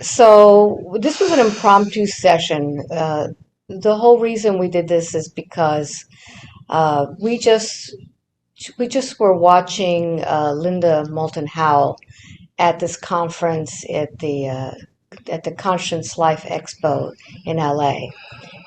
So this was an impromptu session. The whole reason we did this is because we just were watching Linda Moulton Howe at this conference at the Conscious Life Expo in LA.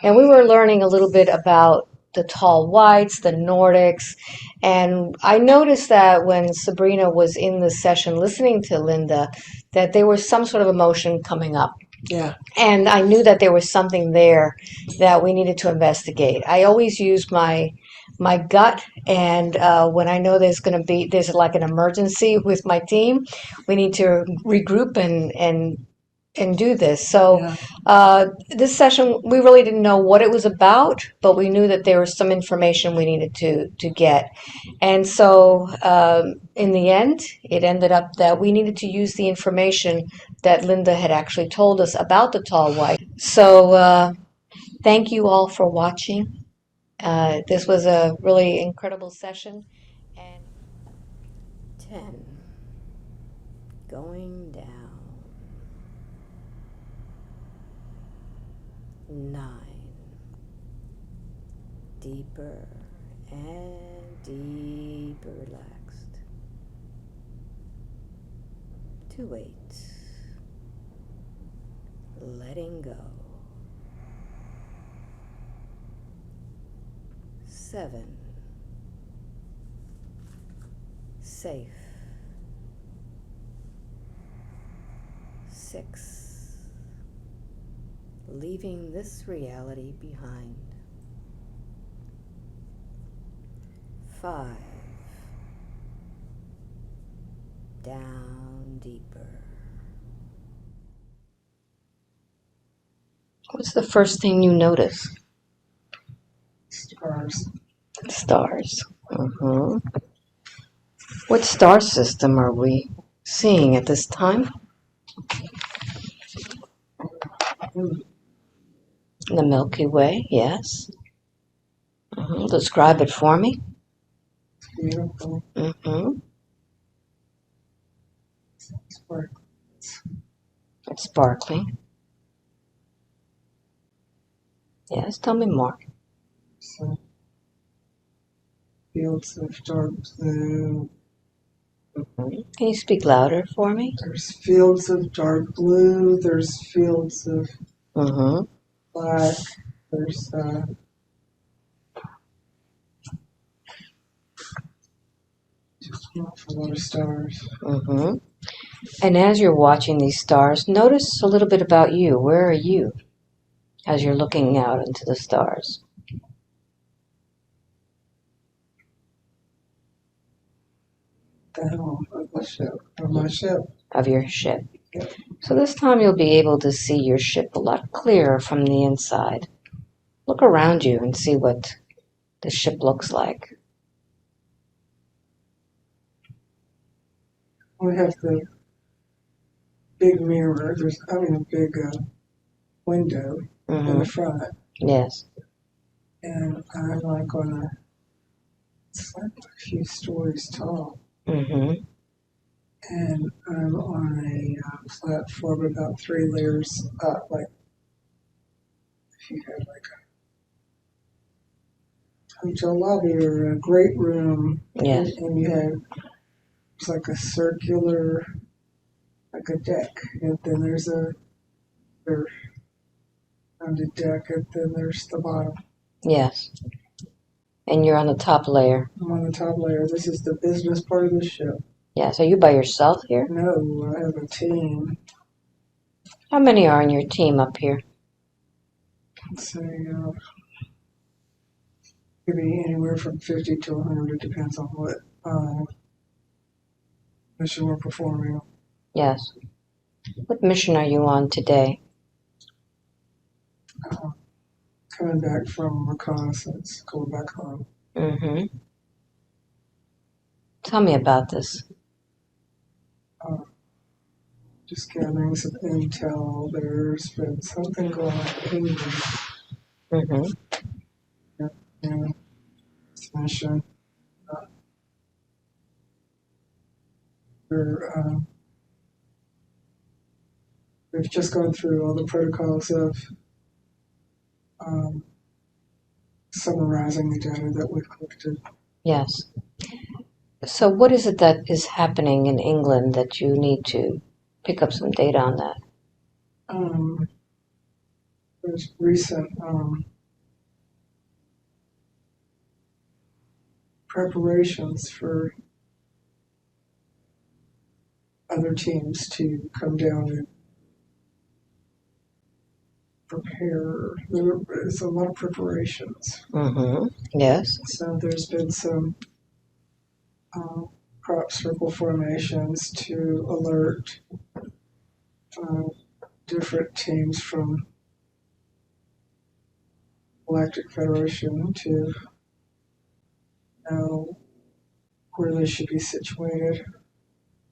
And we were learning a little bit about the tall whites, the Nordics. And I noticed that when Sabrina was in the session listening to Linda, that there was some sort of emotion coming up. Yeah. And I knew that there was something there that we needed to investigate. I always use my gut, and when I know there's like an emergency with my team, we need to regroup and do this. So this session, we really didn't know what it was about, but we knew that there was some information we needed to get. And so in the end, it ended up that we needed to use the information that Linda had actually told us about the tall white. So thank you all for watching. This was a really incredible session. And 10, going down, 9, deeper and deeper relaxed, to 8, letting go, 7, safe, 6, leaving this reality behind, 5, down deeper. What's the first thing you notice? Stars. Stars. What star system are we seeing at this time? The Milky Way, yes. Describe it for me. It's beautiful. Sparkling. It's sparkling. Yes, tell me more. So, fields of dark blue. Can you speak louder for me? There's fields of dark blue. There's fields of black. There's just an awful lot of stars. And as you're watching these stars, notice a little bit about you. Where are you as you're looking out into the stars? The helm of the ship. Of my ship. Of your ship. Yeah. So this time you'll be able to see your ship a lot clearer from the inside. Look around you and see what the ship looks like. We have the big mirror. A big window in the front. Yes. And I'm like it's like a few stories tall. And I'm on a platform about 3 layers up, like if you had like a hotel lobby or a great room. Yes. And you had, it's like a circular, like a deck. And then there's a rounded deck, and then there's the bottom. Yes. And you're on the top layer. I'm on the top layer. This is the business part of the ship. Yes. Are you by yourself here? No, I have a team. How many are on your team up here? Let's say maybe anywhere from 50 to 100. It depends on what mission we're performing. Yes. What mission are you on today? Coming back from reconnaissance, going back home. Tell me about this. Just gathering some intel. There's been something going on in this mission. We're we've just gone through all the protocols of summarizing the data that we've collected. Yes. So what is it that is happening in England that you need to pick up some data on that? There's recent preparations for other teams to come down and prepare. There's a lot of preparations. Mm-hmm. Yes. So there's been some crop circle formations to alert different teams from Galactic Federation to know where they should be situated.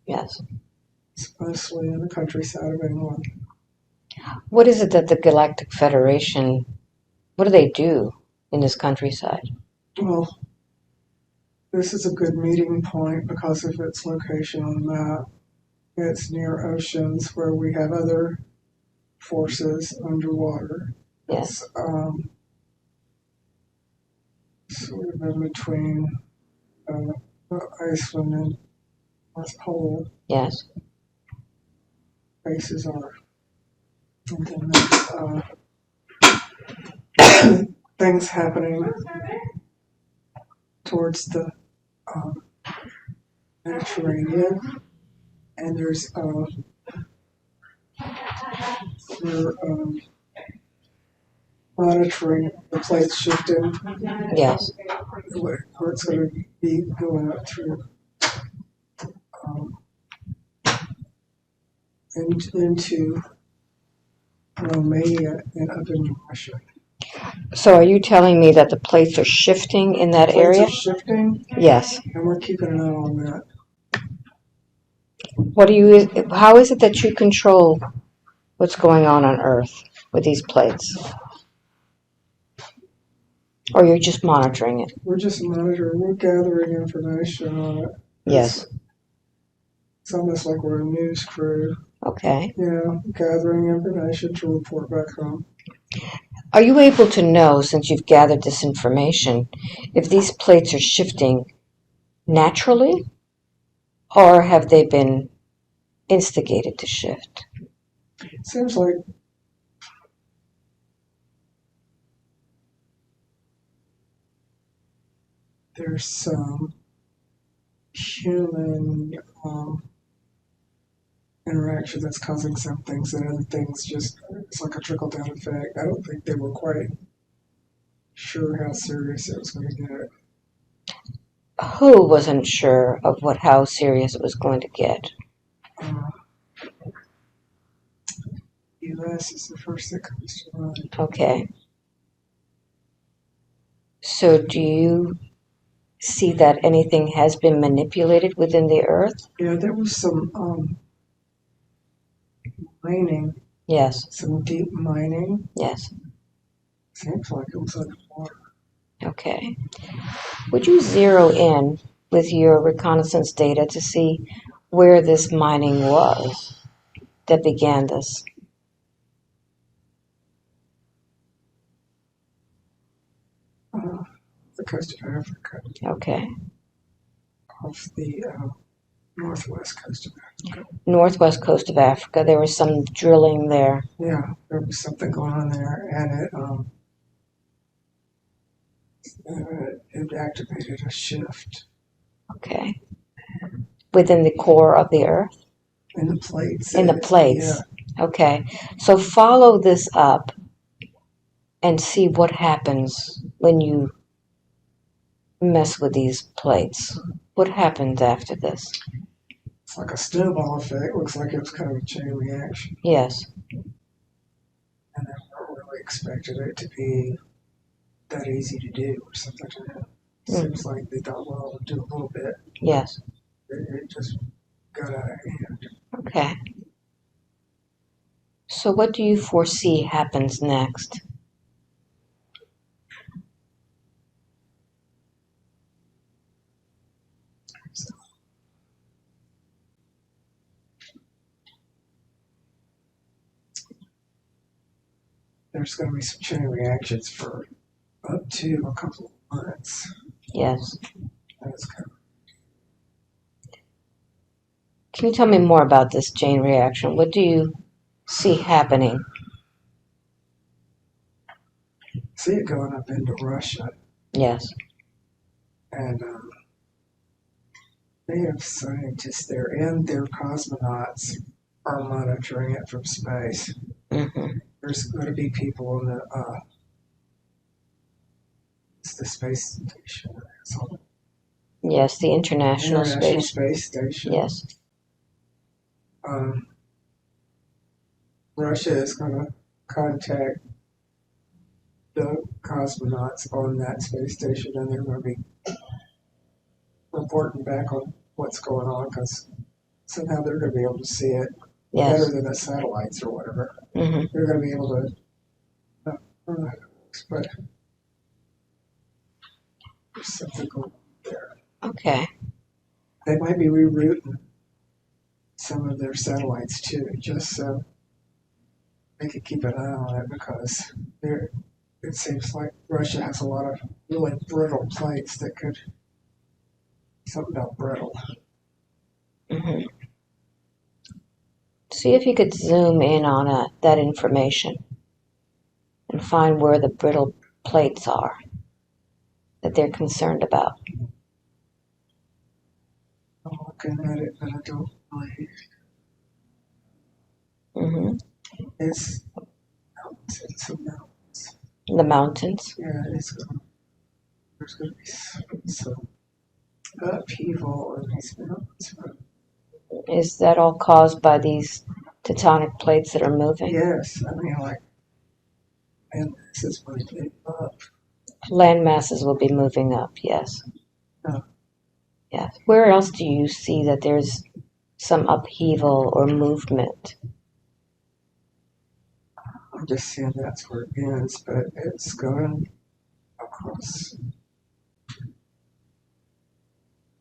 Yes. It's mostly in the countryside of England. What is it that the Galactic Federation, what do they do in this countryside? Well, this is a good meeting point because of its location on the map. It's near oceans where we have other forces underwater. Yes. It's sort of in between Iceland and North Pole. Yes. Bases are. And then there's things happening towards the Mediterranean, and there's we're monitoring the plates shifting. Yes. Where it's going to be going up through into Romania and up into Russia. So are you telling me that the plates are shifting in that Plates area? are shifting, Yes. and we're keeping an eye on that. How is it that you control what's going on Earth with these plates? Or you're just monitoring it? We're just monitoring, we're gathering information on it. Yes. It's almost like we're a news crew. Okay. Yeah, gathering information to report back home. Are you able to know, since you've gathered this information, if these plates are shifting naturally, or have they been instigated to shift? It seems like there's some human interaction that's causing some things, and other things just, it's like a trickle-down effect. I don't think they were quite sure how serious it was going to get. Who wasn't sure of how serious it was going to get? U.S. is the first that comes to mind. Okay. So do you see that anything has been manipulated within the Earth? Yeah, there was some mining. Yes. Some deep mining. Yes. Seems like it was underwater. Okay. Would you zero in with your reconnaissance data to see where this mining was that began this? The coast of Africa. Okay. Off the northwest coast of Africa. Northwest coast of Africa. There was some drilling there. Yeah, there was something going on there, and it activated a shift. Okay. Within the core of the Earth? In the plates. In the plates. Yeah. Okay. So follow this up and see what happens when you mess with these plates. What happens after this? It's like a snowball effect. Looks like it was kind of a chain reaction. Yes. And they weren't really expected it to be that easy to do or something like that. Seems like they thought, well, we'll do a little bit. Yes. It just got out of hand. Okay. So what do you foresee happens next? there's going to be some chain reactions for up to a couple of months. Yes. That's kind Can you tell me more about this chain reaction? What do you see happening? see it going up into Russia, Yes. and they have scientists there, and their cosmonauts are monitoring it from space. Mm-hmm. There's going to be people on it's the space station. It's on Yes, the the International International Space. Space Station. Yes. Russia is going to contact the cosmonauts on that space station, and they're going to be reporting back on what's going on, because somehow they're going to be able to see it Yes. better than the satellites or whatever. Mm-hmm. They're going to be able to, but there's something going on there. Okay. They might be rerouting some of their satellites too, just so they can keep an eye on it, because it seems like Russia has a lot of really brittle plates that could, something about brittle. Mm-hmm. See if you could zoom in on that information and find where the brittle plates are that they're concerned about. I'm looking at it, but I don't really. Mm-hmm. It's mountains. It's some mountains. The mountains. Yeah, there's going to be some upheaval in these mountains. Is that all caused by these tectonic plates that are moving? Yes, I mean, like, and this is moving up. Land masses will be moving up, yes. Oh. Yes. Where else do you see that there's some upheaval or movement? I'm just seeing that's where it ends, but it's going across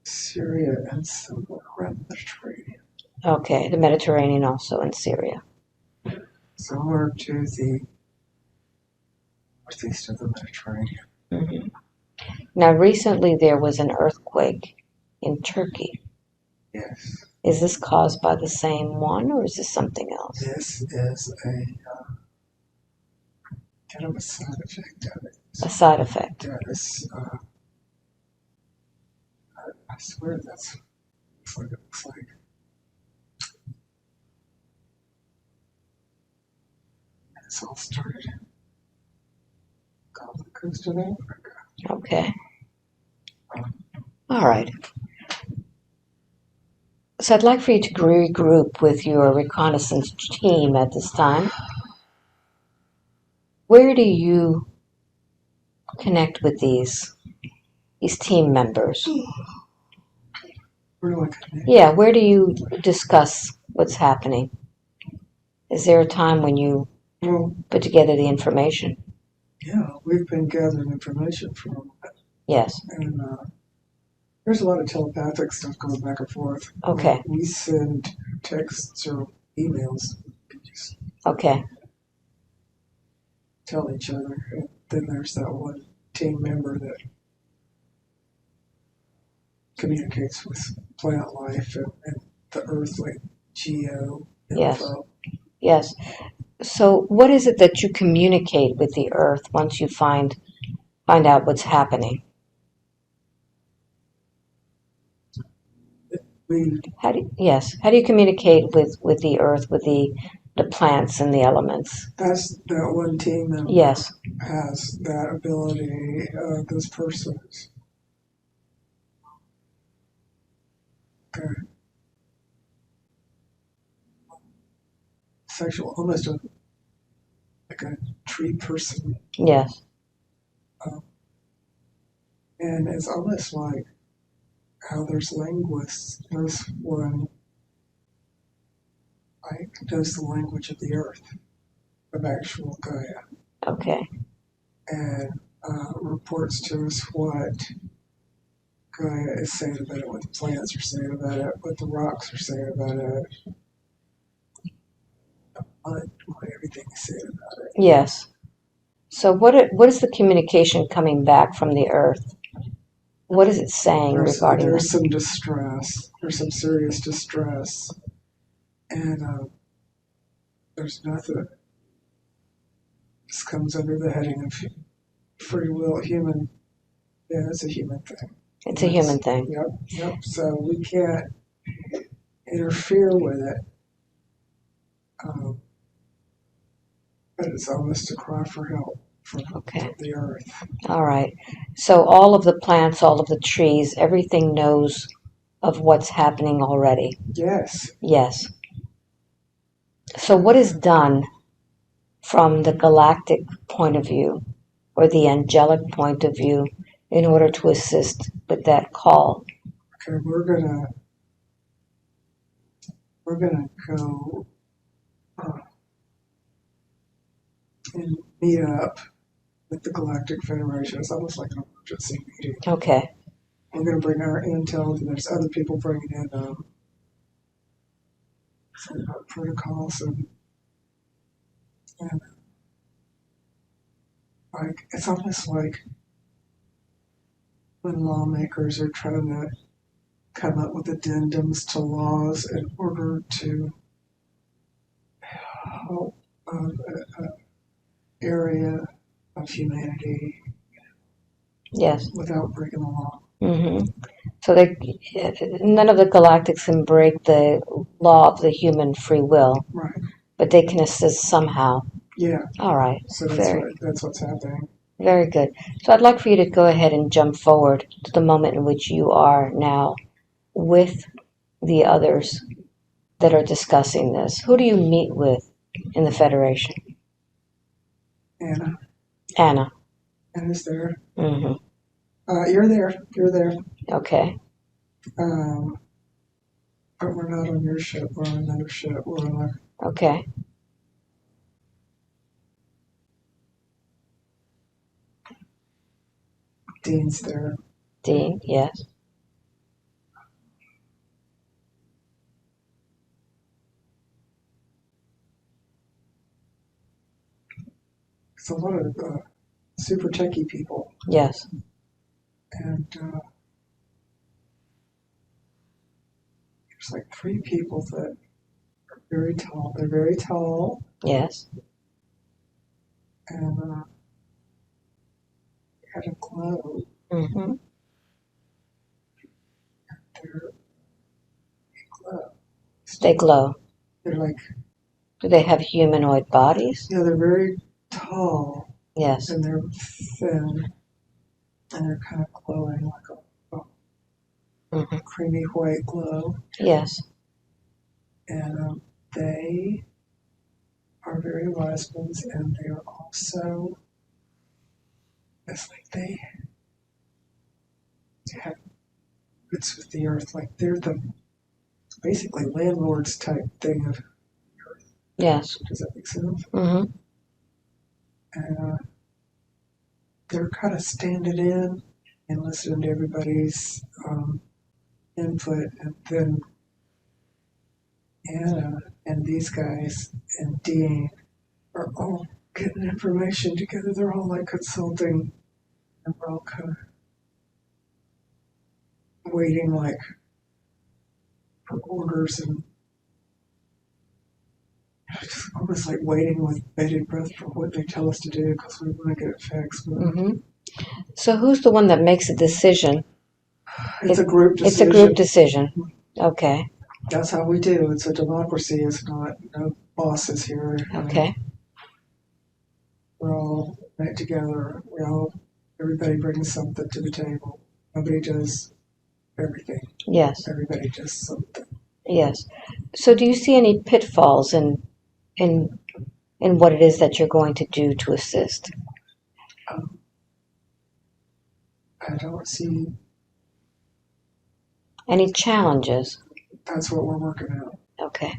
Syria and somewhere around the Mediterranean. Okay, the Mediterranean also in Syria. Somewhere to the northeast of the Mediterranean. Mm-hmm. Now, recently there was an earthquake in Turkey. Yes. Is this caused by the same one, or is this something else? This is a kind of a side effect of it. A side effect. Yeah, this, I swear that's what it looks like. It's all started off the coast of Africa. Okay. All right. So I'd like for you to regroup with your reconnaissance team at this time. Where do you connect with these team members? Where do I connect? Yeah, where do you discuss what's happening? Is there a time when you put together the information? Yeah, we've been gathering information from it. Yes. And there's a lot of telepathic stuff going back and forth. Okay. We send texts or emails. Just Okay. tell each other. And then there's that one team member that communicates with plant life and the earthly geo info. Yes. Yes. So what is it that you communicate with the earth once you find out what's happening? How do you communicate with the earth, with the plants and the elements? That's that one team member. Yes. Has that ability. Those persons. Okay. Sexual, almost like a tree person. Yes. And it's almost like how there's linguists. There's one like knows the language of the earth, of actual Gaia, Okay. and reports to us what Gaia is saying about it, what the plants are saying about it, what the rocks are saying about it, what everything is saying about it. Yes. So what is the communication coming back from the Earth? What is it saying regarding there's this? some distress. There's some serious distress, and there's nothing. This comes under the heading of free will, human. Yeah, it's a human thing. It's a human thing. Yep. So we can't interfere with it. But it's almost a cry for help from the Earth. All right. So all of the plants, all of the trees, everything knows of what's happening already. Yes. Yes. So what is done from the galactic point of view or the angelic point of view in order to assist with that call? Okay, we're gonna go and meet up with the Galactic Federation. It's almost like an emergency meeting. Okay. We're going to bring our intel, and there's other people bringing in some protocols and like it's almost like when lawmakers are trying to come up with addendums to laws in order to help an area of humanity. Yes. Without breaking the law. Mm-hmm. So none of the galactics can break the law of the human free will. Right. But they can assist somehow. Yeah. All right. So that's what's happening. Very good. So I'd like for you to go ahead and jump forward to the moment in which you are now with the others that are discussing this. Who do you meet with in the Federation? Anna. Anna's there. Mm-hmm. You're there. Okay. But we're not on your ship. We're on another ship. We're on our... Okay. Dean's there. Dean, yes. It's a lot of super techie people. Yes. And there's like 3 people that are very tall. They're very tall. Yes. And they had a glow. Mm-hmm. They glow. They're like... Do they have humanoid bodies? Yeah, they're very tall. Yes. And they're thin. And they're kind of glowing like a creamy white glow. Yes. And they are very wise ones, and they are also, it's like they have roots with the earth, like they're the basically landlords type thing of the earth. Yes. Does that make sense? Mm-hmm. And they're kind of standing in and listening to everybody's input, and then Anna and these guys and Dean are all getting information together. They're all like consulting, and we're all kind of waiting like for orders, and just almost like waiting with bated breath for what they tell us to do because we want to get it fixed. Mm-hmm. So who's the one that makes a decision? It's a group decision. It's a group decision. Okay. That's how we do. It's a democracy. It's not no bosses here. Okay. We're all in it together. Everybody brings something to the table. Nobody does everything. Yes. Everybody does something. Yes. So do you see any pitfalls in what it is that you're going to do to assist? I don't see any challenges. That's what we're working out. Okay.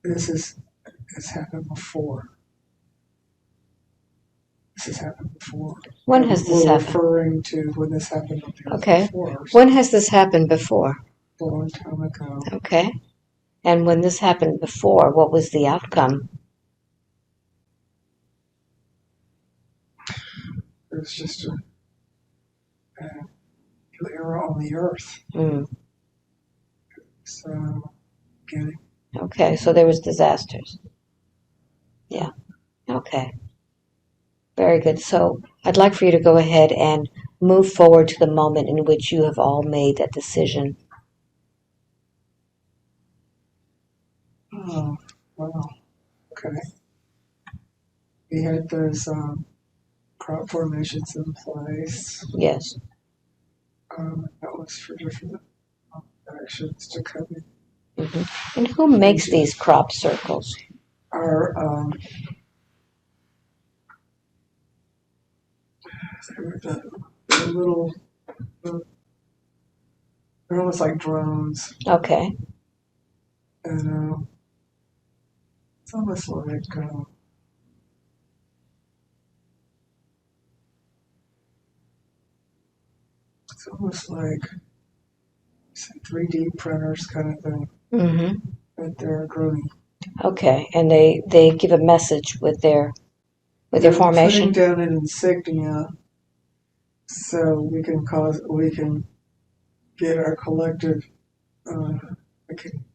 This has happened before. When has this happened? Referring to when this happened okay. Before. When has this happened before? a long time ago. Okay. And when this happened before, what was the outcome? It was just a era on the earth. Mm. So, getting. Okay, so there was disasters. Yeah. Okay. Very good. So I'd like for you to go ahead and move forward to the moment in which you have all made that decision. Oh, wow. Okay. We had those crop formations in place. Yes. That was for different actions to come in. And who makes these crop circles? Our the little, they're almost like drones, Okay. and it's almost like it's almost like 3D printers kind of thing Mm-hmm. that they're growing. Okay, and they give a message with their They're formation. putting down an insignia so we can get our collective we can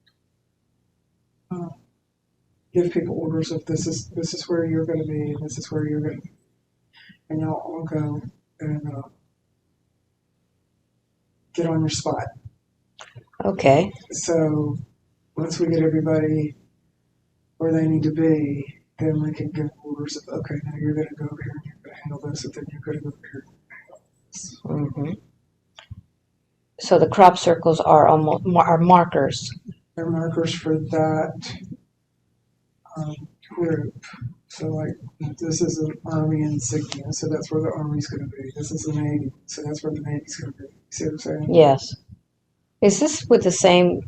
give people orders of this is where you're going to be and this is where you're going to be, and y'all all go and get on your spot. Okay. So once we get everybody where they need to be, then we can give orders of, okay, now you're going to go over here and you're going to handle this, and then you're going to go over here. Mm-hmm. So the crop circles are are markers. They're markers for that group. So like this is an army insignia, so that's where the army's going to be. This is the Navy, so that's where the Navy's going to be. See what I'm saying? Yes. Is this with the same?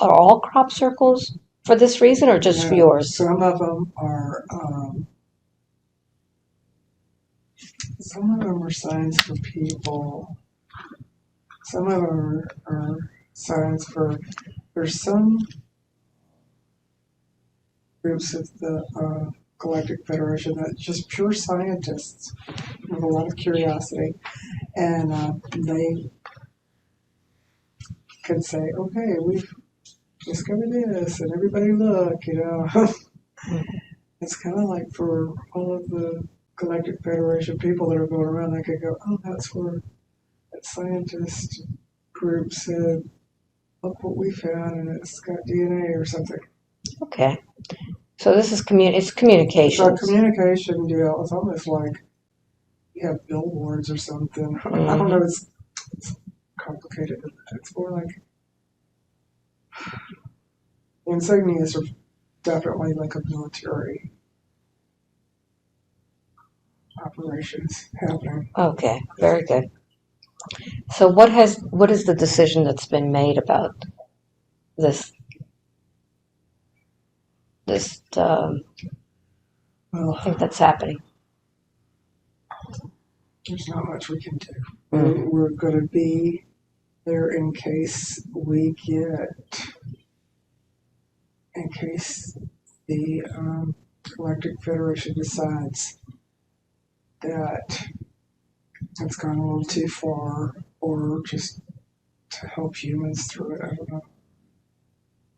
Are all crop circles for this reason, or just for yours? Some of them are signs for people. Some of them are signs for. There's some groups of the Galactic Federation that's just pure scientists with a lot of curiosity, and they can say, "Okay, we've discovered this," and everybody look, you know. It's kind of like for all of the Galactic Federation people that are going around, they could go, "Oh, that's where that scientist group said, look what we found, and it's got DNA or something." Okay. So this is it's It's a communications. communication deal. It's almost like you have billboards or something. I don't know. It's complicated. It's more like insignias are definitely like a military operations happening. Okay. Very good. So what is the decision that's been made about this Well, thing that's happening? there's not much we can do. We're going to be there in case the Galactic Federation decides that it's gone a little too far, or just to help humans through it. I don't know.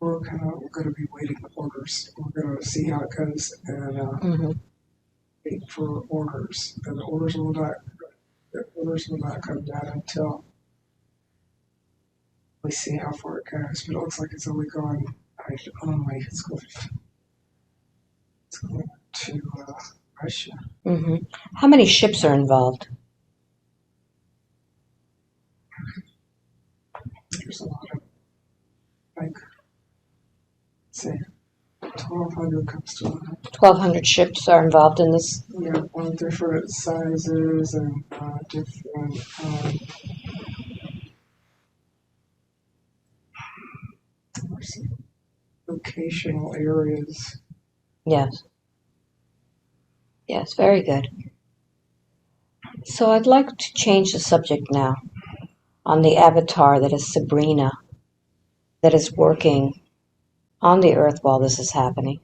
We're going to be waiting orders. We're going to see how it goes and wait for orders. And the orders will not come down until we see how far it goes. But it looks like it's only going. It's going to Russia. How many ships are involved? There's a lot of, like, say, 1,200 comes to mind. 1,200 ships are involved in this. Yeah, all different sizes and different locational areas. Yes. Yes, very good. So I'd like to change the subject now on the avatar that is Sabrina. that is working on the earth while this is happening.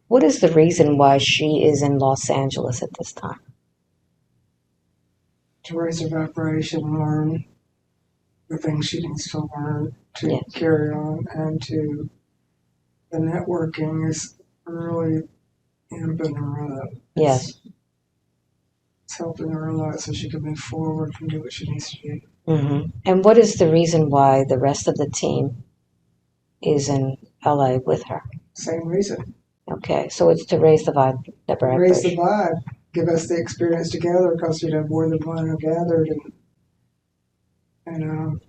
What is the reason why she is in Los Angeles at this time? To raise her vibration, learn the things she needs to learn to Yes. carry on, and to the networking is really amping her up. Yes. It's helping her a lot so she can move forward and do what she needs to do. Mm-hmm. And what is the reason why the rest of the team is in LA with her? Same reason. Okay, so it's to raise the vibe, the Raise the vibration. vibe, give us the experience together, because more than one are gathered, and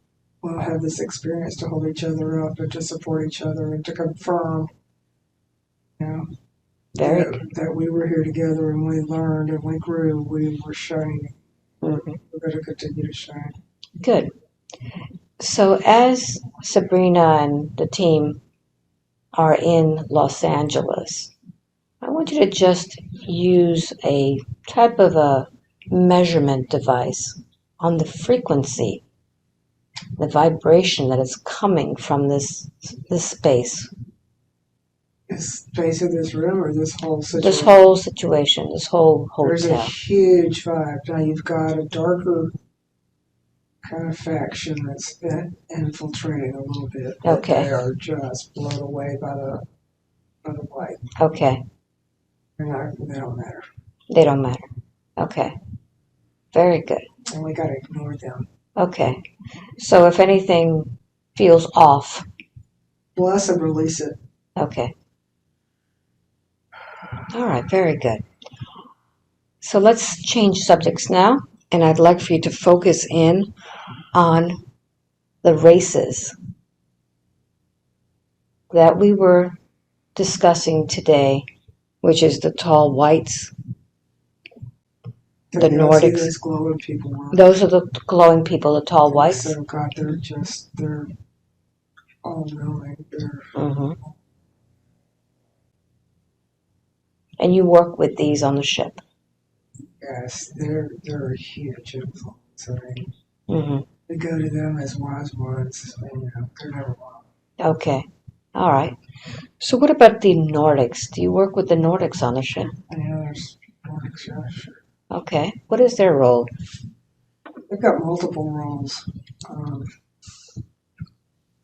we'll have this experience to hold each other up and to support each other and to confirm, Very good. that we were here together and we learned and we grew, we were shining. Mm-hmm. We're going to continue to shine. Good. So as Sabrina and the team are in Los Angeles, I want you to just use a type of a measurement device on the frequency, the vibration that is coming from this space. This space of this room or this whole situation? This whole situation, this whole hotel. There's a huge vibe. Now you've got a darker kind of faction that's been infiltrating a little bit. Okay. They are just blown away by the light. Okay. They don't matter. They don't matter. Okay. Very good. And we got to ignore them. Okay. So if anything feels off. Bless and release it. Okay. All right. Very good. So let's change subjects now. And I'd like for you to focus in on the races that we were discussing today, which is the tall whites, the Nordics. Those glowing people. Those are the glowing people, the tall whites. So God, they're all knowing. Mm-hmm. And you work with these on the ship. Yes, they're a huge influence. I mean, Mm-hmm. we go to them as wise ones. They're never wrong. Okay. All right. So what about the Nordics? Do you work with the Nordics on the ship? There's Nordics, yeah, sure. Okay. What is their role? They've got multiple roles.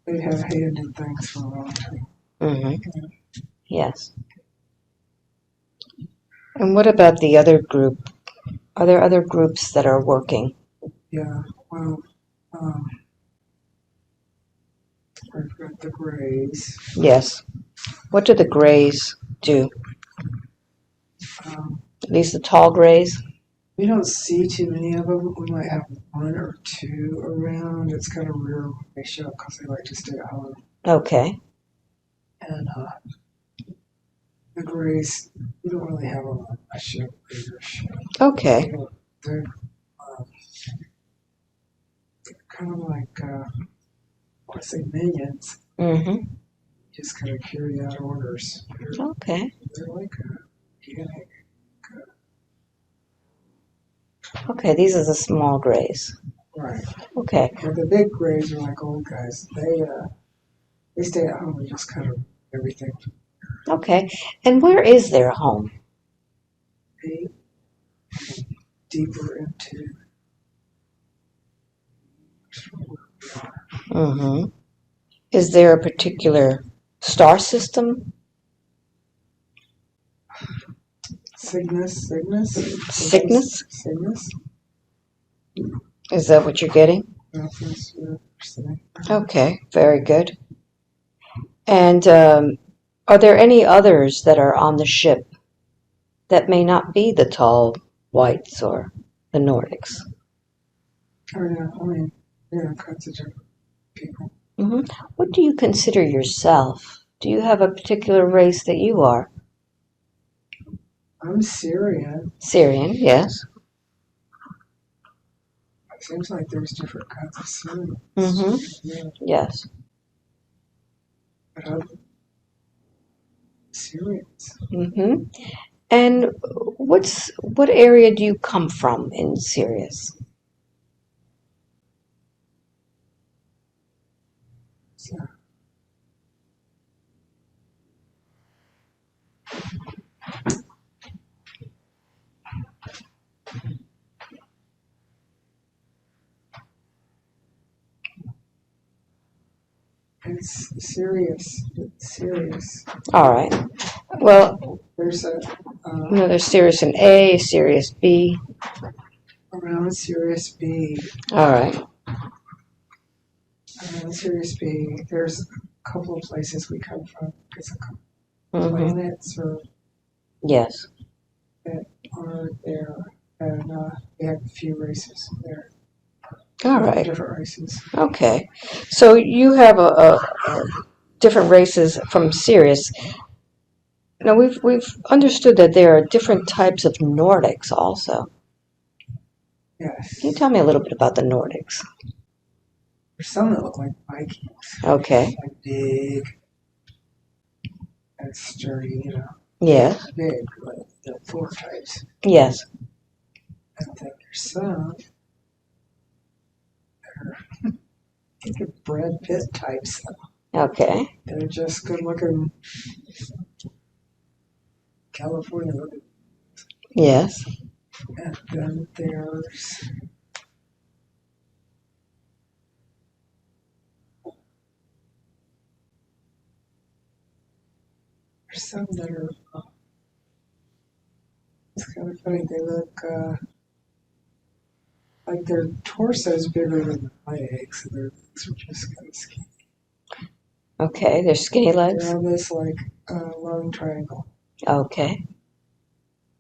They have hand in things for a long time. Mm-hmm. Yes. And what about the other group? Are there other groups that are working? Yeah, well, we've got the Greys. Yes. What do the Greys do? At least the tall Greys? We don't see too many of them. We might have one or two around. It's kind of rare when they show up because they like to stay at home. Okay. And the Greys, we don't really have them on my show. Okay. They're kind of like, I want to say minions. Mm-hmm. Just kind of carry out orders. Okay. They're like a DNA. Okay, these are the small Greys. Right. Okay. But the big Greys are like old guys. They stay at home and just kind of everything. Okay. And where is their home? They deeper into. Mm-hmm. Is there a particular star system? Cygnus. Cygnus? Cygnus. Is that what you're getting? That's Okay, very good. And are there any others that are on the ship that may not be the tall whites or the Nordics? Oh, yeah, I mean, kinds of different people. Mm-hmm. What do you consider yourself? Do you have a particular race that you are? I'm Syrian. Syrian, yes. It seems like there's different kinds of Syrians. Mm-hmm. Yeah, Yes. but I'm Syrians. Mm-hmm. And what area do you come from in Sirius? So It's serious. It's serious. All right. Well, There's there's Sirius in A, Sirius B. around Sirius B. All right. Around Sirius B, there's a couple of places we come from. There's a couple Mm-hmm. planets Yes. that are there, and we have a few races there. All right. Different races. Okay. So you have a different races from Sirius. Now we've understood that there are different types of Nordics also. Yes. Can you tell me a little bit about the Nordics? There's some that look like Vikings. Okay. Like big and sturdy, Yes. Big, like the four types. Yes. And then there's some that are Brad Pitt types. Okay. They're just good looking California looking. Yes. And then there's some that are it's kind of funny. They look like their torso's bigger than their legs, and their legs are just kind of skinny. Okay. There's skinny legs. They're on this like long triangle. Okay.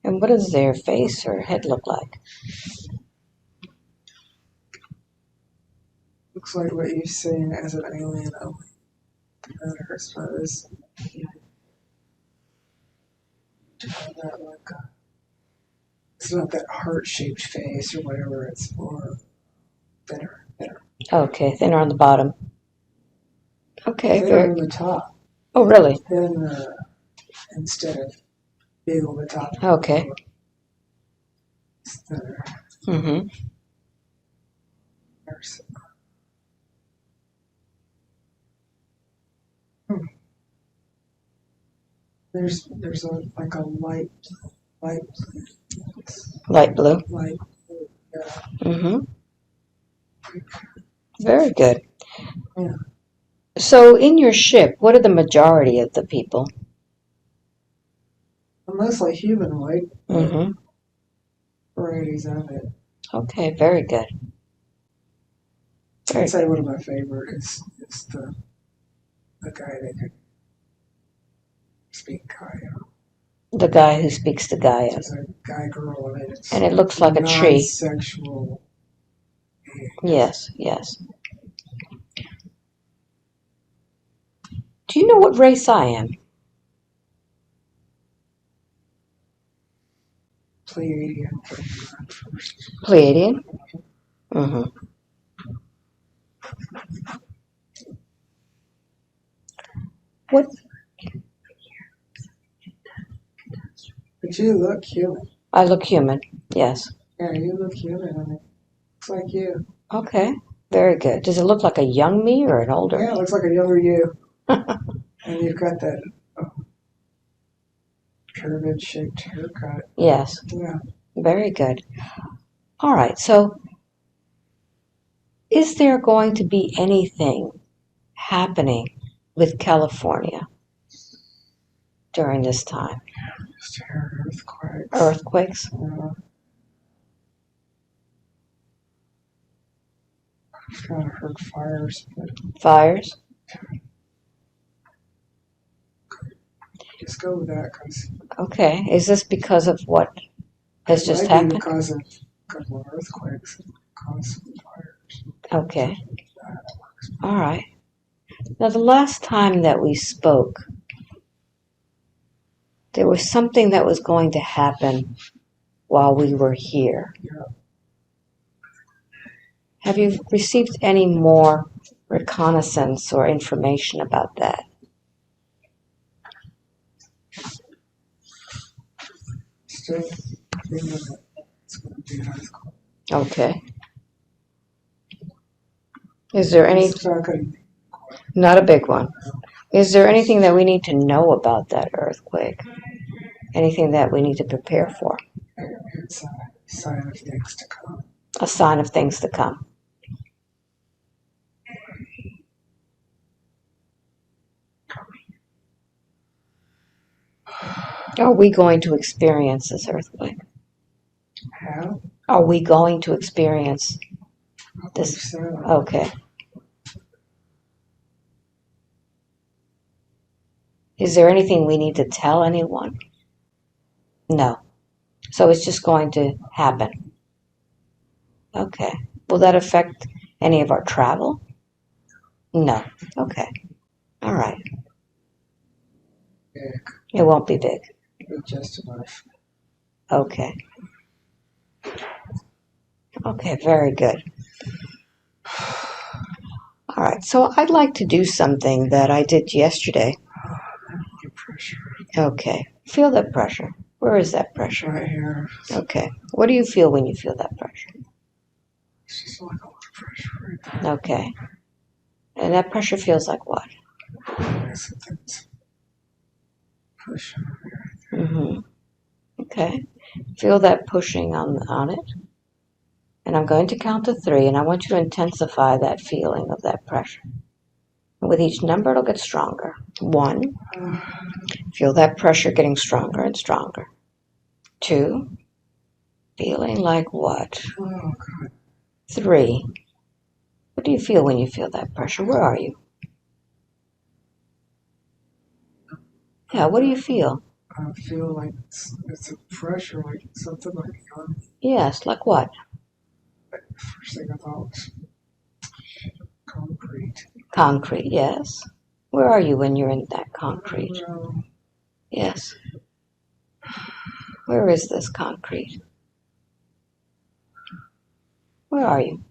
And what does their face or head look like? Looks like what you've seen as an alien only. It's not this. It's not that heart-shaped face or whatever. It's more thinner. Okay. Thinner on the bottom. Okay. Thinner on the top. Oh, really? Thinner instead of big on the top. Okay. It's thinner. Mm-hmm. There's like a light Light blue. light blue. Yeah. Mm-hmm. Very good. Yeah. So in your ship, what are the majority of the people? Mostly humanoid. Mm-hmm. Varieties of it. Okay, very good. I'd say one of my favorite is the guy that could speak Gaia. The guy who speaks to Gaia. It's a guy girl and it looks like a tree. Non-sexual. Yes, yes. Do you know what race I am? Pleiadian. Pleiadian? Mm-hmm. What? But you look human. I look human, yes. Yeah, you look human. I mean, looks like you. Okay, very good. Does it look like a young me or an older? Yeah, it looks like a younger you. And you've got that pyramid-shaped haircut. Yes. Yeah. Very good. All right, so is there going to be anything happening with California during this time? Just earthquakes. Earthquakes? I've kind of heard fires. Fires? Just go with that. Okay. Is this because of what has just happened? Because of a couple of earthquakes that caused some fires. Okay. All right. Now, the last time that we spoke, there was something that was going to happen while we were here. Yeah. Have you received any more reconnaissance or information about that? Still thinking that it's going to be an earthquake. Okay. Is there any... It's not going to be Not a big one. Is there anything that we need to know about that earthquake? Anything that we need to prepare for? It's a sign of things to come. A sign of things to come. Are we going to experience this earthquake? How? Are we going to experience I believe this? so. Okay. Is there anything we need to tell anyone? No. So it's just going to happen. Okay. Will that affect any of our travel? No. Okay. All right. Big, It won't be big. but just enough. Okay. Okay, very good. All right, so I'd like to do something that I did yesterday. The pressure. Okay. Feel that pressure. Where is that pressure? Right here. Okay. What do you feel when you feel that pressure? It's just like a lot of pressure right there. Okay. And that pressure feels like what? Like something's pushing here. Mm-hmm. Okay. Feel that pushing on it. And I'm going to count to 3, and I want you to intensify that feeling of that pressure. And with each number, it'll get stronger. 1. Feel that pressure getting stronger and stronger. 2. Feeling like what? Oh, God. 3. What do you feel when you feel that pressure? Where are you? Yeah, what do you feel? I feel like it's a pressure, like something like on. Yes, like what? First thing I thought was concrete. Concrete, yes. Where are you when you're in that concrete? Well, Yes. Where is this concrete? Where are you?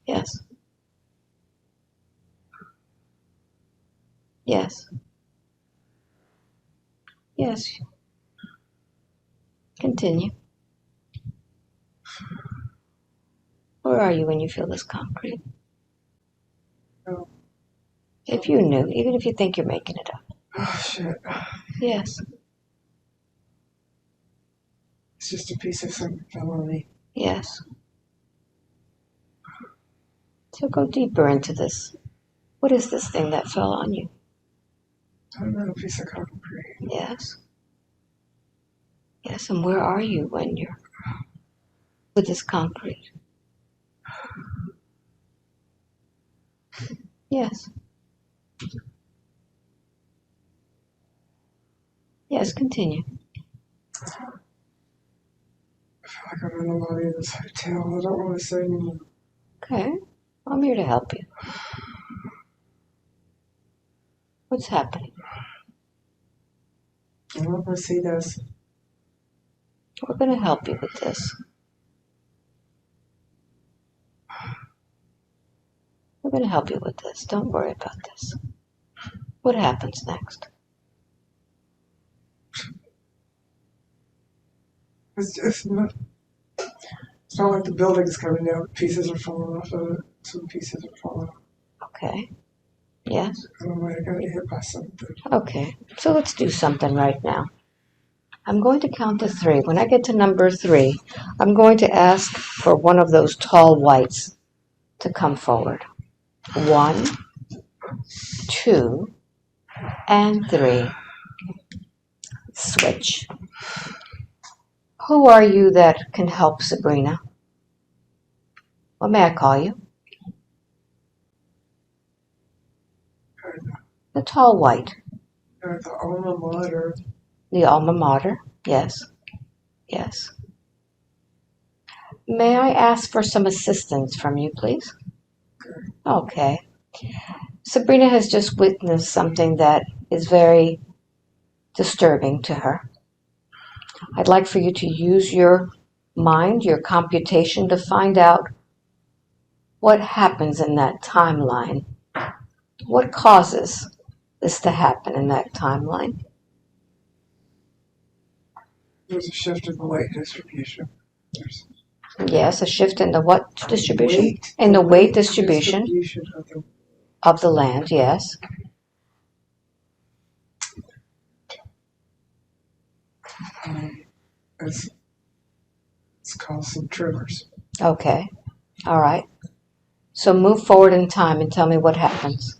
Yes. Yes. Yes. Continue. Where are you when you feel this concrete? no. If you knew, even if you think you're making it up. Oh, shit. Yes. It's just a piece of something fell on me. Yes. So go deeper into this. What is this thing that fell on you? I don't know, a piece of concrete. Yes. Yes, and where are you when you're with this concrete? Yes. Yes, continue. I feel like I'm in the lobby of this hotel. I don't want to say anymore. Okay. I'm here to help you. What's happening? I don't want to see this. We're going to help you with this. We're going to help you with this. Don't worry about this. What happens next? It's not like the building's coming down. Pieces are falling off of it. Some pieces are falling off. Okay. Yes? I don't know, I got hit by something. Okay. So let's do something right now. I'm going to count to 3. When I get to number 3, I'm going to ask for one of those tall whites to come forward. 1, 2, and 3. Switch. Who are you that can help Sabrina? What may I call you? The tall white. The alma mater. The alma mater. Yes. Yes. May I ask for some assistance from you, please? Okay. Sabrina has just witnessed something that is very disturbing to her. I'd like for you to use your mind, your computation, to find out what happens in that timeline. What causes this to happen in that timeline? There's a shift in the weight distribution. Yes, a shift in the what distribution? Weight. In the weight distribution of of the land, yes. it's caused some triggers. Okay. All right. So move forward in time and tell me what happens.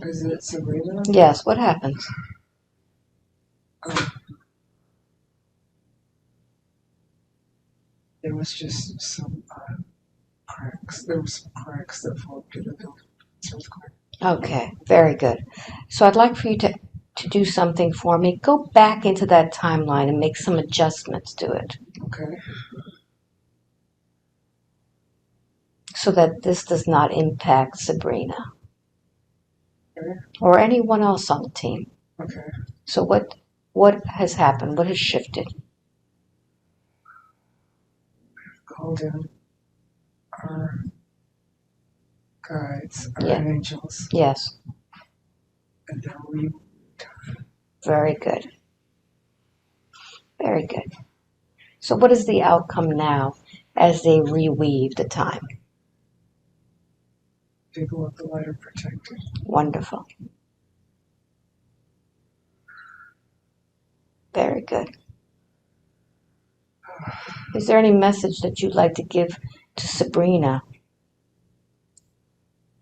Is it Sabrina? Yes, what happens? There was just some cracks. There were some cracks that formed in the building. Okay, very good. So I'd like for you to do something for me. Go back into that timeline and make some adjustments to it Okay. so that this does not impact Sabrina Okay. or anyone else on the team. Okay. So what has happened? What has shifted? Called in our guides, our Yeah. angels, Yes, and now we. very good. Very good. So what is the outcome now as they reweave the time? People of the light are protected. Wonderful. Very good. Is there any message that you'd like to give to Sabrina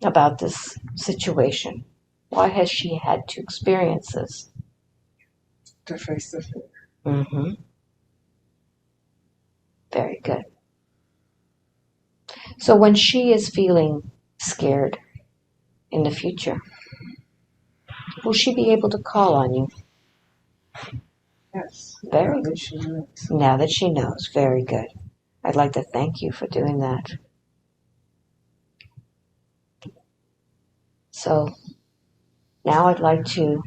about this situation? Why has she had to experience this? To face the fear. Mm-hmm. Very good. So when she is feeling scared in the future, will she be able to call on you? Yes. Very good. Now that she knows. Very good. I'd like to thank you for doing that. So now I'd like to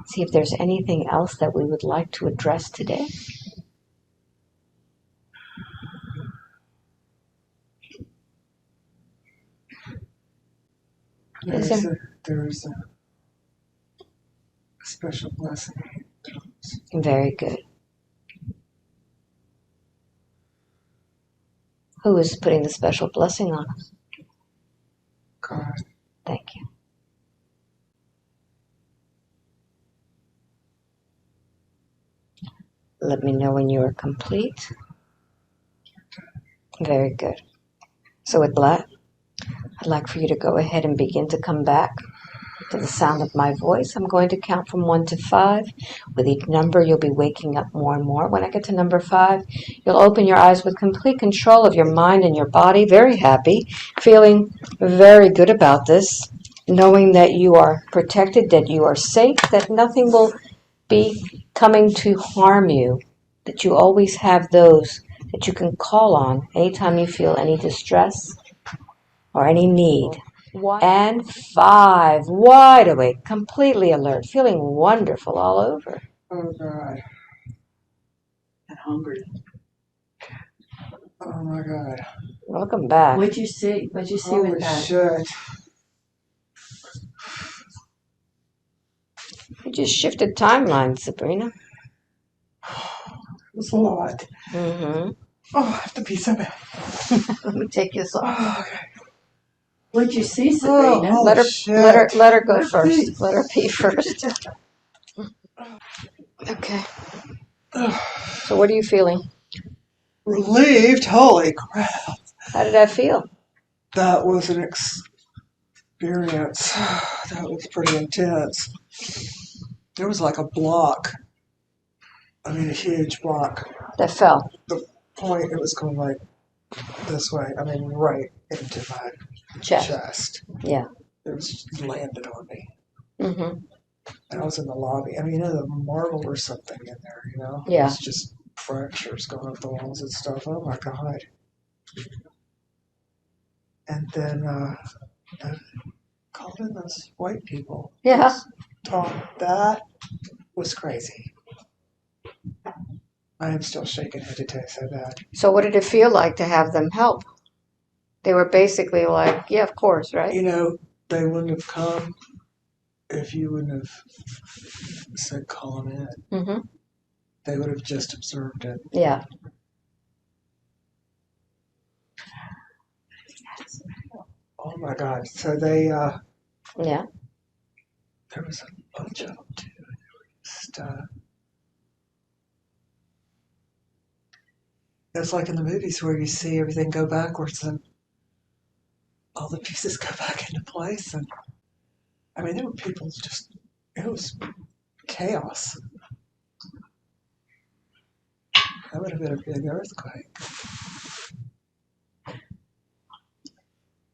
see if there's anything else that we would like to address today. There's a special blessing. Very good. Who is putting the special blessing on us? God. Thank you. Let me know when you are complete. Very good. So with that, I'd like for you to go ahead and begin to come back to the sound of my voice. I'm going to count from 1 to 5. With each number, you'll be waking up more and more. When I get to number 5, you'll open your eyes with complete control of your mind and your body, very happy, feeling very good about this, knowing that you are protected, that you are safe, that nothing will be coming to harm you, that you always have those that you can call on anytime you feel any distress or any need. And 5, wide awake, completely alert, feeling wonderful all over. Oh, God. And hungry. Oh, my God. Welcome back. What'd you see? What'd you see Holy with that? shit. You just shifted timelines, Sabrina. It was a lot. Mm-hmm. Oh, I have to pee so bad. Let me take this off. Oh, okay. What'd you see, Sabrina? Oh, Let her shit. let her go Let her first. pee. Let her pee first. Okay. So what are you feeling? Relieved? Holy crap. How did that feel? That was an experience. That was pretty intense. There was like a block. I mean, a huge block. That fell. The point it was going like this way. I mean, right into my chest. Yeah. It was landed on me. Mm-hmm. And I was in the lobby. I mean, the marble or something in there, Yeah. It was just fractures going up the walls and stuff. Oh my God. And then they called in those white people. Yeah. That was crazy. I am still shaking head to toe so bad. So what did it feel like to have them help? They were basically like, yeah, of course, right? They wouldn't have come if you wouldn't have said call them in. Mm-hmm. They would have just observed it. Yeah. Oh my God. So they Yeah. There was a bunch of them too. Just, it's like in the movies where you see everything go backwards and all the pieces go back into place. And I mean, there were people just, it was chaos. That would have been a big earthquake.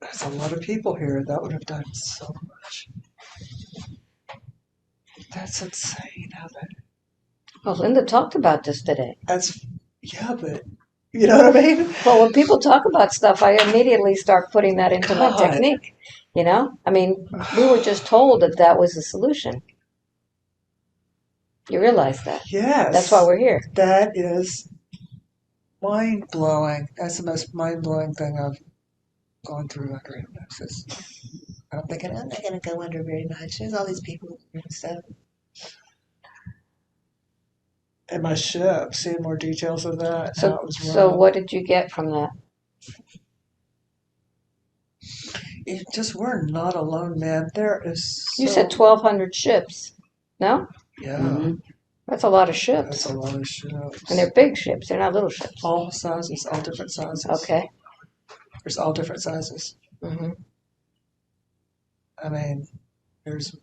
There's a lot of people here. That would have done so much. That's insane how that. Well, Linda talked about this today. Yeah, but you know what I mean? Well, when people talk about stuff, I immediately start putting that into my God. technique. You know? I mean, we were just told that that was the solution. You realize that? Yes. That's why we're here. That is mind-blowing. That's the most mind-blowing thing I've gone through under hypnosis. I'm thinking, I'm not going to go under very much. There's all these people and stuff. And my ship, seeing more details of that, how it was So run. what did you get from that? It just, we're not alone, man. There is so... You said 1,200 ships. No? Yeah. Mm-hmm. That's a lot of ships. That's a lot of ships. And they're big ships. They're not little ships. All sizes, all different sizes. Okay. There's all different sizes. Mm-hmm. I mean, there's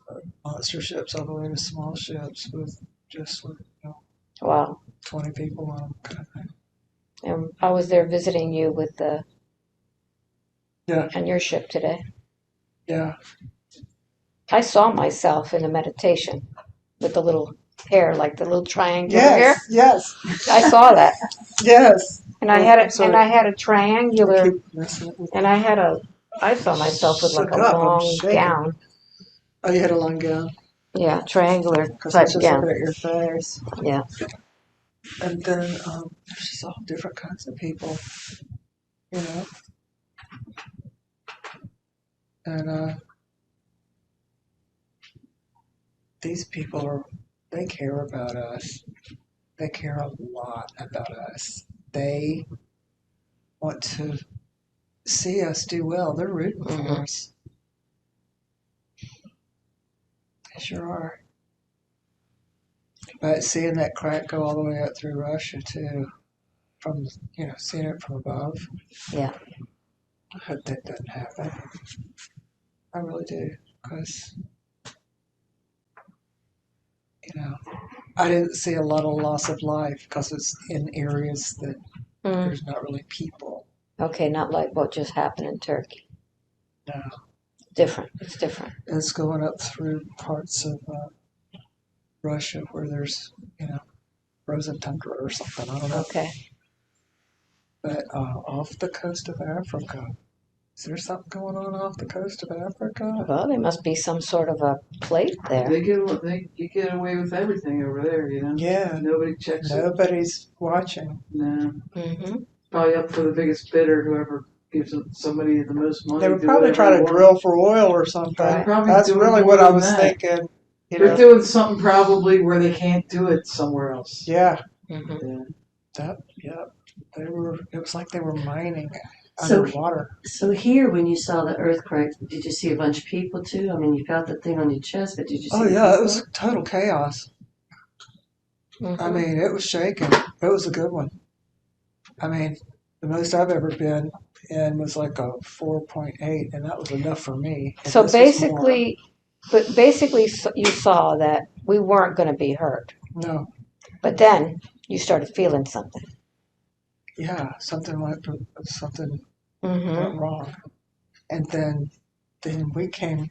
monster ships all the way to small ships with just, you know, Wow. 20 people on them kind of thing. And I was there visiting you with the... Yeah. on your ship today. Yeah. I saw myself in the meditation with the little hair, like the little triangular hair. Yes. I saw that. Yes. And I had a triangular, and I saw myself with like a long gown. Oh, you had a long gown? Yeah, triangular Because type I was just gown. looking at your face. Yeah. And then there's just all different kinds of people, you know. And these people they care about us. They care a lot about us. They want to see us do well. They're rooting for us. They sure are. But seeing that crack go all the way up through Russia too, from, you know, seeing it from above. Yeah. I hope that doesn't happen. I really do, because, you know, I didn't see a lot of loss of life because it's in areas that there's not really people. Okay, not like what just happened in Turkey. No. Different. It's different. It's going up through parts of Russia where there's, you know, frozen tundra or something. I don't know. Okay. But off the coast of Africa, is there something going on off the coast of Africa? Well, there must be some sort of a plate there. You get away with everything over there, you know? Yeah. Nobody checks it. Nobody's watching. No. Mm-hmm. Probably up for the biggest bidder, whoever gives somebody the most money. They were probably trying to drill for oil or something. Right. That's really what I was thinking. They're doing something probably where they can't do it somewhere else. Yeah. Mm-hmm. It was like they were mining So- underwater. So here, when you saw the earthquake, did you see a bunch of people too? I mean, you felt the thing on your chest, but did you see? Oh the yeah, it people? was total chaos. Mm-hmm. I mean, it was shaking. It was a good one. I mean, the most I've ever been in was like a 4.8, and that was enough for me. And So this was basically, you saw that we weren't going to be hurt. more. No, But then you started feeling something. yeah, something went Mm-hmm. wrong, and then we came.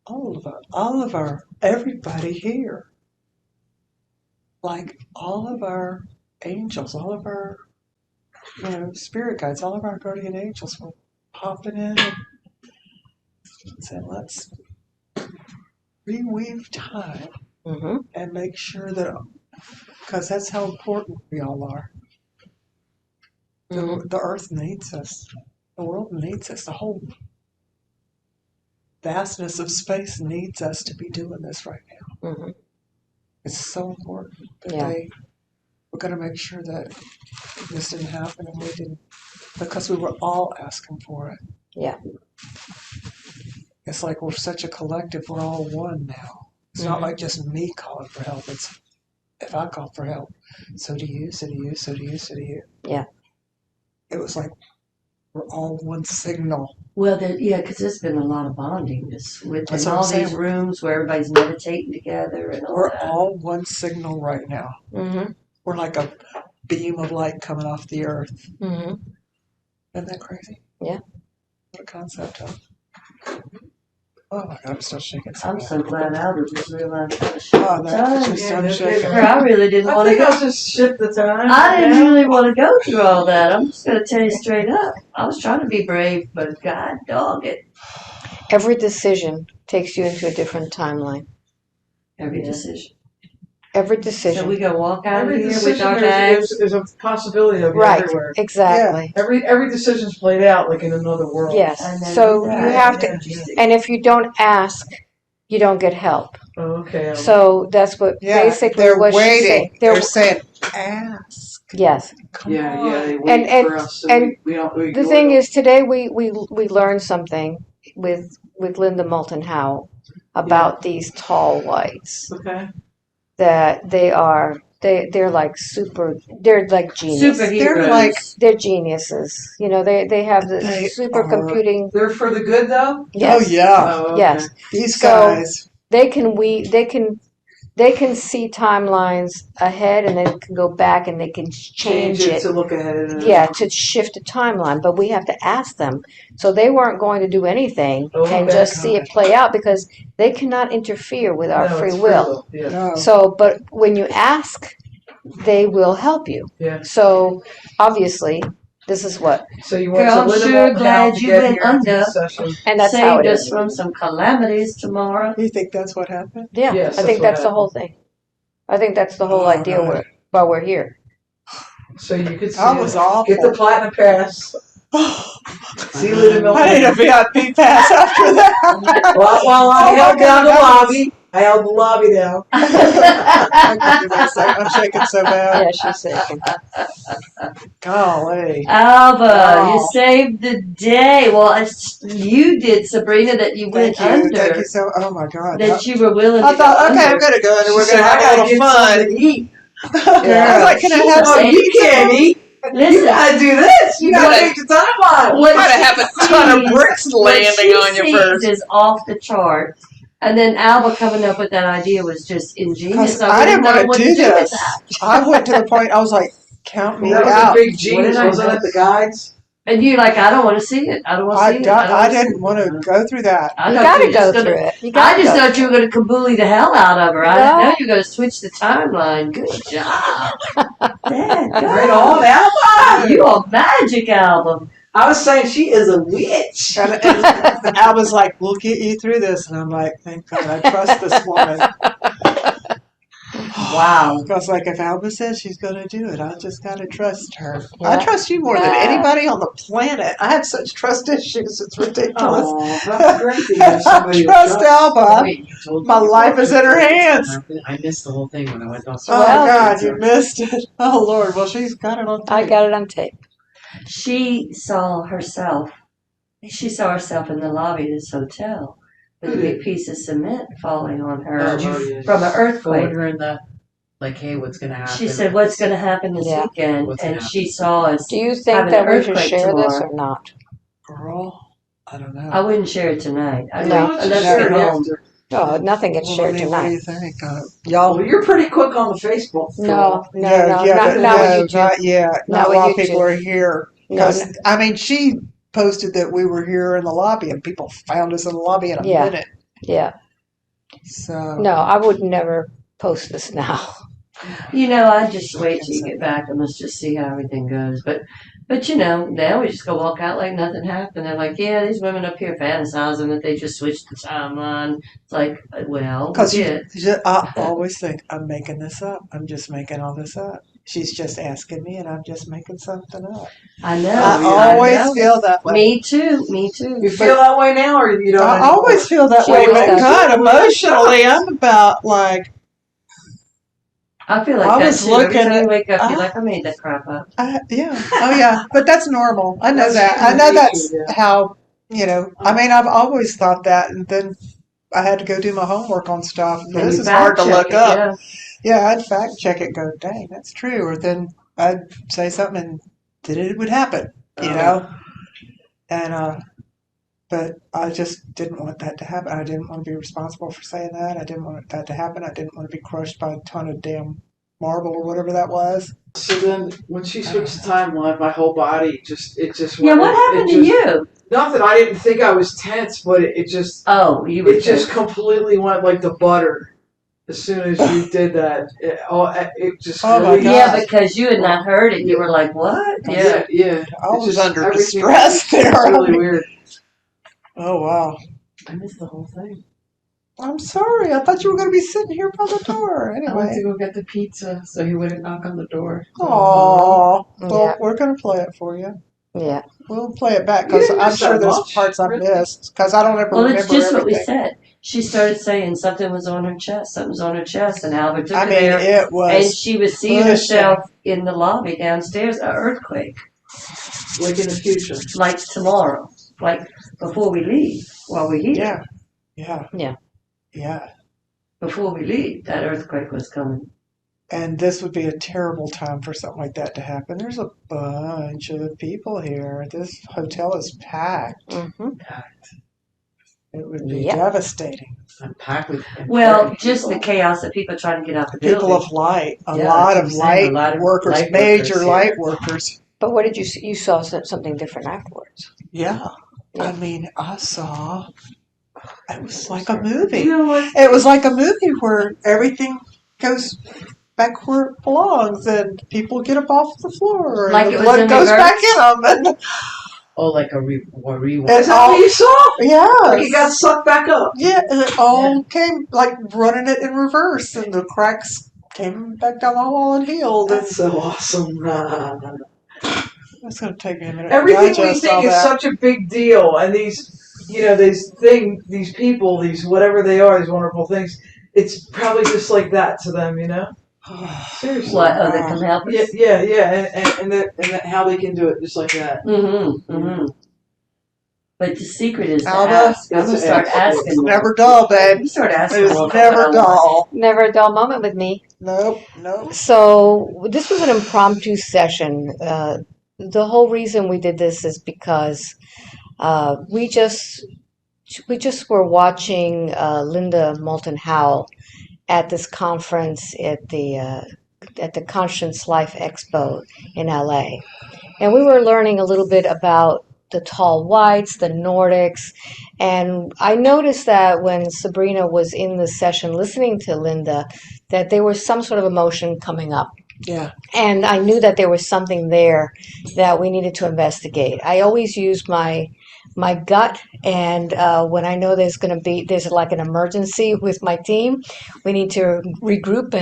All of our everybody here, like all of our angels, all of our, you know, spirit guides, all of our guardian angels were popping in and saying, let's reweave time Mm-hmm. and make sure that, because that's how important we all are. The earth needs us. The world needs us. The whole vastness of space needs us to be doing this right now. Mm-hmm. It's so important that Yeah. we're going to make sure that this didn't happen, and we didn't, because we were all asking for it. Yeah. it's like we're such a collective. We're all one now. It's not like just me calling for help. It's if I call for help, so do you, so do you, so do you, so do you. Yeah. It was like we're all one signal. Well, because there's been a lot of bonding within That's what all I'm saying. these rooms where everybody's meditating together and all We're that. all one signal right now. Mm-hmm. We're like a beam of light coming off the earth. Mm-hmm. Isn't that crazy? Yeah. What a concept, huh? Oh my God, I'm still shaking. I'm so glad Albert just realized that. Oh, that's just I'm shaking. I really didn't I want to think go. I'll just shift the time. I didn't really want to go through all that. I'm just going to tell you straight up. I was trying to be brave, but God dog it. Every decision takes you into a different timeline. Every decision. Every So decision. we go walk out of Every here with decision our bags. there's a possibility of it Right. everywhere. Exactly. Every decision's played out like in another world. Yes. I know So that. you have to, Interesting. and if you don't ask, you don't get help. Oh, okay. So that's what basically they're what she's waiting. saying. They're saying, ask. Yes. Come yeah, on. they wait And- for us. So and we don't. We The thing is, today we learned something with Linda Moulton Howe about these tall whites, okay. that they're like they're like genius. Superheroes. They're like They're geniuses. You know, they have the They supercomputing. They're for the good though. Yes. Oh yeah. Oh, okay. Yes. These So- guys. They can see timelines ahead, and then can go back and they can change it. to look ahead. Yeah, to shift the timeline, but we have to ask them. So they weren't going to do anything and Okay. just see it play out because they cannot interfere with our No, free it's will. Yeah. No. So, but when you ask, they will help you. Yeah. So obviously, this is what, So you want Girl, to I'm live sure it glad to you get went here into under. the session. and that's how Saved it us is. from some calamities tomorrow. You think that's what happened? Yeah, Yes, I think that's what that's the whole thing. I think that's the whole Oh, idea right. while we're here. So you could see That was awful. get the platinum pass. See you later, I need a VIP pass after that. While I Oh, held my down the goodness. lobby, I held the lobby down. Give me a second. I'm shaking so bad. Yeah, she's shaking. Golly. Alba, Wow. you saved the day. Well, you did, Sabrina, that you went Thank you. under. Thank you so. Oh my God. That you were willing I to thought, go okay, I'm under. gonna go under. She We're said, gonna I have a gotta little get fun. something to eat. I was like, can I have Oh, some? you can't eat. You Listen, gotta do this. You gotta gotta- take the timeline. what gotta she have a ton of sees- bricks landing what on she you first. sees is off the chart. And then Alba coming up with that idea was just ingenious. Because I didn't know want to what do with this. that. I went to the point. I was like, count me That was out. a big genius, What did I wasn't it? The guides. And you're like, I don't want to see it. I don't want to see it. I didn't want to go through that. I You thought gotta were go just through gonna- it. You I gotta just go thought you were going to kabooly the hell out of her. I didn't No. know you were going to switch the timeline. Good job. Dad, Right on, Alba. You are magic album. I was saying she is a witch. And I was like, we'll get you through this. And I'm like, thank God, I trust this woman. Wow. Because like if Alba says she's going to do it, I just got to trust her. Yeah. I trust you more than Yeah. anybody on the planet. I have such trust issues. It's ridiculous. Oh, that's great to hear somebody to Trust Alba. Wait, you told My me life is in her hands. I missed the whole thing when I went off. Oh Well- God, you missed it. Oh Lord, well she's got it on tape. I got it on tape. She saw herself in the lobby of this hotel with a big piece of cement falling on her Oh, from an Told earthquake. her in the, like, hey, what's gonna happen? She said, what's going to happen this Yeah. weekend? What's And gonna she saw us. Do you think Having that an we should earthquake share this tomorrow. or not? Girl, I don't know. I wouldn't share it tonight. I'd No. wait. Let's No. get home. Oh, nothing gets Well, shared I mean, what do you tonight. think? Well, Y'all, you're pretty quick on the Facebook. No, but not with YouTube. not yet. Not Not with while YouTube. people are here. No, 'Cause, I mean, she posted that we were here in the lobby, and people found us in the lobby in a Yeah. minute. yeah. So No, I would never post this now. You know, I'd just wait till you get back and let's just see how everything goes. But you know, now we just go walk out like nothing happened. They're like, yeah, these women up here fantasizing that they just switched the timeline. It's like, well, because yeah. I always think I'm making this up. I'm just making all this up. She's just asking me, and I'm just making something up. I know. I always know. feel that way. Me too. Me too. You feel that way now, or you don't? I anymore? always feel that She way, always but does. God, emotionally, I'm about like, I feel like I that was too. Every looking time at- you wake up, I- you're like, I made that crap up. yeah, oh yeah, but that's normal. I know That's that. I know human that's nature, yeah. how I mean, I've always thought that, and then I had to go do my homework on stuff. And This you is hard to fact check look it, up. yeah. Yeah, I'd fact check it, go, dang, that's true. Or then I'd say something and then it would happen, you know? And, but I just didn't want that to happen. I didn't want to be responsible for saying that. I didn't want that to happen. I didn't want to be crushed by a ton of damn marble or whatever that was. So then, when she switched the timeline, my whole body just Yeah, what happened to you? Nothing. I didn't think I was tense, but it just Oh, you were it just tense. completely went like the butter. As soon as you did that, it just Oh my released. God. Yeah, because you had not heard it. You were like, what? Yeah. yeah. I was just under everything- distress there. It's I really mean, weird. oh, wow. I missed the whole thing. I'm sorry. I thought you were going to be sitting here by the door. I went Anyway. to go get the pizza so he wouldn't knock on the door. Aw. Well, Yeah. we're going to play it for you. Yeah. We'll play it back because You didn't I'm miss sure that there's much, parts I've really. missed because I don't ever Well, remember it's just what we everything. said. She started saying something was on her chest. Something was on her chest, and Albert took I her mean, there. it And was she was seeing pushing. herself in the lobby downstairs, an earthquake, Like in the future. like tomorrow, like before we leave, while we're here. Yeah. Before we leave, that earthquake was coming. And this would be a terrible time for something like that to happen. There's a bunch of people here. This hotel is packed. Mm-hmm. It would be Yep. devastating. I'm packed with Well, important just the people. chaos of people trying to get out the People building. of light, a Yeah, lot that's of what I'm saying, light a lot of workers, light major workers, light yeah. workers. But what did you see? You saw something different afterwards. Yeah. Yeah. I mean, I saw, it was like a movie. You know what? It was like a movie where everything goes back where it belongs and people get up off the floor and Like the it was blood in goes reverse? back in them. And Oh, like a rewind. it Is that all, what you saw? yeah. Like it got sucked back up. Yeah, and it all came like running it in reverse, and the cracks came back down the wall and healed. And That's so awesome. it's going to take me a minute. Everything to we digest all think is that. such a big deal, and these people, these whatever they are, these wonderful things. It's probably just like that to them, Seriously. What? Oh, they come help Yeah, us? yeah, and how they can do it just like that. Mm-hmm. Mm-hmm. But the secret is to Alba, ask. I'm it's gonna start ask. asking. It's more. never dull, babe. You start It asking is more. never dull. Never a dull moment with me. Nope. So this was an impromptu session. The whole reason we did this is because we just were watching Linda Moulton Howe at this conference at the Conscious Life Expo in LA, and we were learning a little bit about the tall whites, the Nordics, and I noticed that when Sabrina was in the session listening to Linda, that there was some sort of emotion coming up. Yeah. And I knew that there was something there that we needed to investigate. I always use my gut, and when I know there's like an emergency with my team, we need to regroup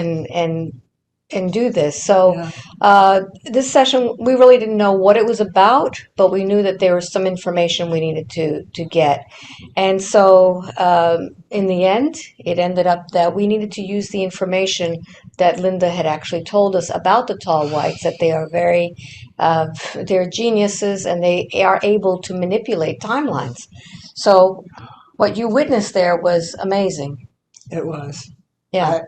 and do this. So this session, we really didn't know what it was about, but we knew that there was some information we needed to get. And so in the end, it ended up that we needed to use the information that Linda had actually told us about the tall whites, that they are they're geniuses and they are able to manipulate timelines. So what you witnessed there was amazing. It was. Yeah.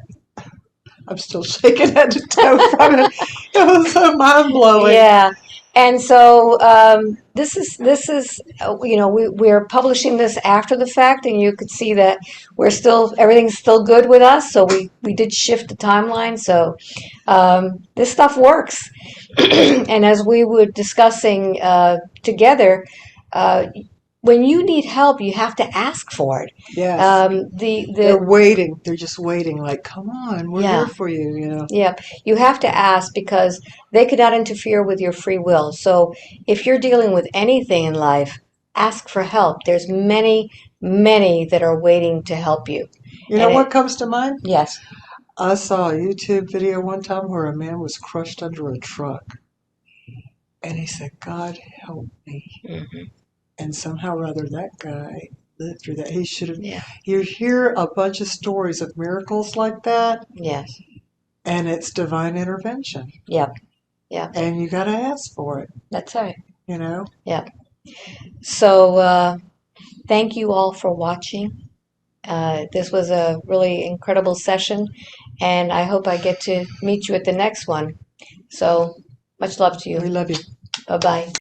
I'm still shaking head to toe from it. It was so mind blowing. Yeah. And so this is we're publishing this after the fact, and you could see that everything's still good with us. So we did shift the timeline. So this stuff works. And as we were discussing together, when you need help, you have to ask for it. Yes. The They're waiting. They're just waiting. Like, come on, we're Yeah. here for you. Yeah, you have to ask because they could not interfere with your free will. So if you're dealing with anything in life, ask for help. There's many, many that are waiting to help you. You know And what comes to mind? Yes. I saw a YouTube video one time where a man was crushed under a truck. And he said, God help me. Mm-hmm. And somehow or other, that guy lived through that. He should have. Yeah. You hear a bunch of stories of miracles like that, Yes. and it's divine intervention. Yep. Yeah. And you got to ask for it, That's right. you know? So Thank you all for watching. This was a really incredible session, and I hope I get to meet you at the next one. So much love to We you. love you. Bye bye.